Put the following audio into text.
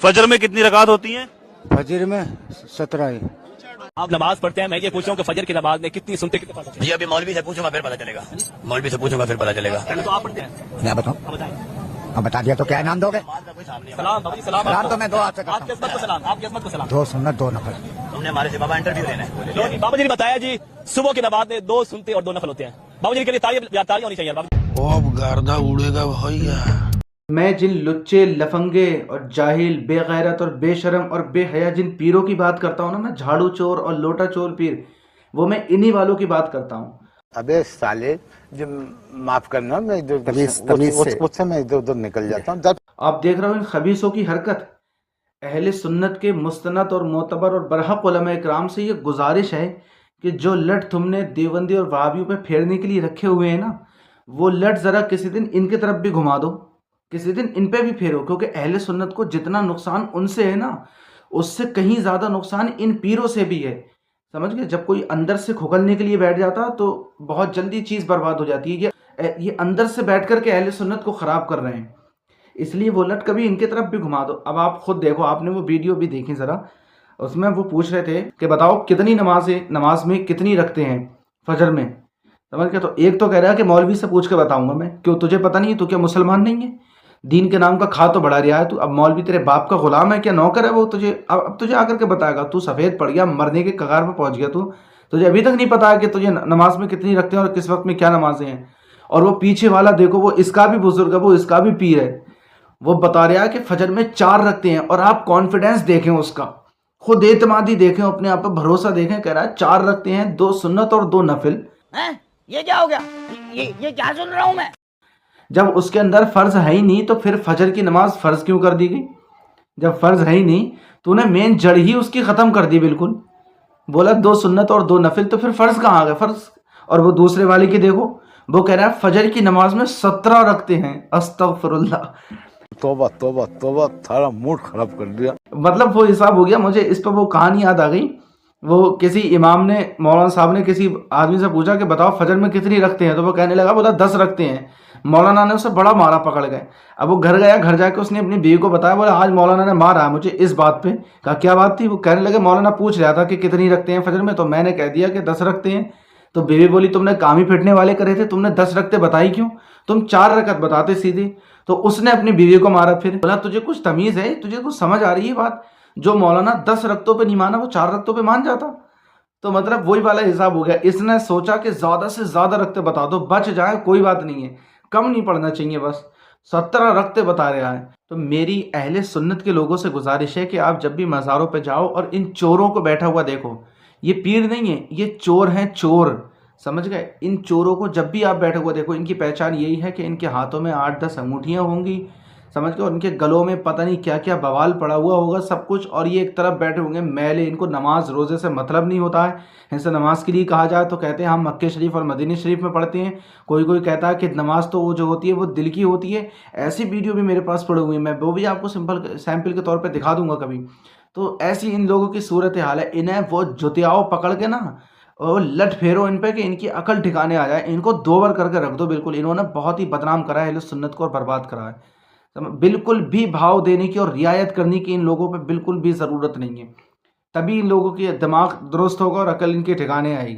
फजर में कितनी रकात होती हैं? फजर में 17 है। आप नमाज पढ़ते हैं, मैं ये पूछ रहा हूँ कि फजर की नमाज में कितनी सुनते कितने पता जी अभी मौलवी से पूछूंगा फिर पता चलेगा। मौलवी से पूछूंगा फिर पता चलेगा। तो आप पढ़ते हैं? मैं बताऊँ? हाँ, बताएं। अब बता दिया तो क्या इनाम दोगे? सलाम बाबा जी, सलाम सलाम आपको। तो मैं दो आपसे करता आपकी अज़मत को सलाम, आपकी अज़मत को सलाम। 2 सुन्नत 2 नफल। तुमने हमारे से बाबा इंटरव्यू लेना है। लो जी, बाबा जी ने बताया जी सुबह की नमाज में 2 सुनते और 2 नफल होते हैं। बाबा जी के लिए ताली होनी चाहिए बाबा जी। अब गर्दा उड़ेगा भैया। मैं जिन लुच्चे, लफंगे और जाहिल, बेगैरत और बेशरम और बेहया जिन पीरों की बात करता हूँ ना, मैं झाड़ू चोर और लोटा चोर पीर, वो मैं इन्हीं वालों की बात करता हूँ। अबे साले, जो माफ करना, मैं उससे मैं इधर उधर निकल जाता हूँ। आप देख रहे हो इन खबीसों की हरकत। अहले सुन्नत के मुस्तनद और मोतबर और बरहक उलमा इकराम से ये गुजारिश है कि जो लट तुमने देवबंदी और वहाबियों पे फेरने के लिए रखे हुए हैं ना, वो लट ज़रा किसी दिन इनकी तरफ भी घुमा दो, किसी दिन इन पे भी फेरो, क्योंकि अहले सुन्नत को जितना नुकसान उनसे है ना, उससे कहीं ज़्यादा नुकसान इन पीरों से भी है। समझ गए? जब कोई अंदर से खुगलने के लिए बैठ जाता तो बहुत जल्दी चीज़ बर्बाद हो जाती है। ये अंदर से बैठ कर के अहले सुन्नत को ख़राब कर रहे हैं, इसलिए वो लट कभी इनके तरफ भी घुमा दो। अब आप खुद देखो, आपने वो वीडियो भी देखी ज़रा, उसमें वो पूछ रहे थे कि बताओ कितनी नमाज में कितनी रखते हैं फजर में। समझ गए? तो एक तो कह रहा है कि मौलवी से पूछ के बताऊंगा मैं। क्यों, तुझे पता नहीं है? तू क्या मुसलमान नहीं है? दीन के नाम का खा तो बढ़ा रहा है तू। अब मौलवी तेरे बाप का गुलाम है क्या, नौकर है वो? तुझे अब तुझे आकर के बताएगा। तू सफ़ेद पड़ गया, मरने के कगार पर पहुंच गया तू। तुझे अभी तक नहीं पता है कि तुझे नमाज में कितनी रखते हैं और किस वक्त में क्या नमाजें हैं। और वो पीछे वाला देखो, वो इसका भी बुजुर्ग है, वो इसका भी पीर है, वो बता रहा है कि फजर में 4 रखते हैं। और आप कॉन्फिडेंस देखें उसका, खुद एतमादी देखें, अपने आप पर भरोसा देखें। कह रहा है 4 रखते हैं, 2 सुन्नत और 2 नफिल। ये क्या हो गया? ये क्या सुन रहा हूँ मैं? जब उसके अंदर फ़र्ज है ही नहीं तो फिर फजर की नमाज फ़र्ज क्यों कर दी गई? जब फ़र्ज है ही नहीं, तूने मेन जड़ ही उसकी ख़त्म कर दी बिल्कुल। बोला 2 सुन्नत और 2 नफिल, तो फिर फ़र्ज कहाँ आ गए? फ़र्ज। और वो दूसरे वाले की देखो, वो कह रहा है फजर की नमाज में 17 रखते हैं। अस्तगफिरुल्लाह। तौबा तौबा तौबा, सारा मूड खराब कर दिया। मतलब वो हिसाब हो गया। मुझे इस पर वो कहानी याद आ गई। वो किसी इमाम ने, मौलाना साहब ने किसी आदमी से पूछा कि बताओ फजर में कितनी रखते हैं, तो वो कहने लगा, बोला 10 रखते हैं। मौलाना ने उसे बड़ा मारा, पकड़ गए। अब वो घर गया, घर जाके उसने अपनी बीवी को बताया, बोला आज मौलाना ने मारा है मुझे इस बात पे। कहा क्या बात थी? वो कहने लगे मौलाना पूछ रहा था कि कितनी रखते हैं फजर में, तो मैंने कह दिया कि 10 रखते हैं। तो बीवी बोली तुमने काम ही फिटने वाले करे थे, तुमने 10 रखते बताई क्यों? तुम 4 रकत बताते सीधे। तो उसने अपनी बीवी को मारा। फिर बोला तुझे कुछ तमीज़ है? तुझे कुछ समझ आ रही है बात? जो मौलाना 10 रकतों पे नहीं माना, वो 4 रकतों पे मान जाता। तो मतलब वही वाला हिसाब हो गया। इसने सोचा कि ज़्यादा से ज़्यादा रखते बता दो, बच जाए, कोई बात नहीं है, कम नहीं पढ़ना चाहिए, बस 17 रखते बता रहा है। तो मेरी अहले सुन्नत के लोगों से गुजारिश है कि आप जब भी मज़ारों पे जाओ और इन चोरों को बैठा हुआ देखो, ये पीर नहीं है, ये चोर हैं, चोर। समझ गए? इन चोरों को जब भी आप बैठे हुए देखो, इनकी पहचान यही है कि इनके हाथों में 8-10 अंगूठियाँ होंगी। समझ गए? और इनके गलों में पता नहीं क्या क्या बवाल पड़ा हुआ होगा सब कुछ। और ये एक तरफ बैठे होंगे मैले। इनको नमाज रोज़े से मतलब नहीं होता है। इनसे नमाज के लिए कहा जाए तो कहते हैं हम मक्के शरीफ और मदीने शरीफ में पढ़ते हैं। कोई कोई कहता है कि नमाज तो वो जो होती है वो दिल की होती है। ऐसी वीडियो भी मेरे पास पड़ी हुई है, मैं वो भी आपको सिंपल सैंपल के तौर पर दिखा दूंगा कभी। तो ऐसी इन लोगों की सूरत हाल है। इन्हें वो जुतियाओ पकड़ के ना, और लट फेरो इन पे कि इनकी अकल ठिकाने आ जाए। इनको 2 बार करके रख दो बिल्कुल। इन्होंने बहुत ही बदनाम करा है अहले सुन्नत को और बर्बाद करा है। बिल्कुल भी भाव देने की और रियायत करने की इन लोगों पे बिल्कुल भी ज़रूरत नहीं है। तभी इन लोगों की दिमाग दुरुस्त होगा और अकल इनके ठिकाने आएगी।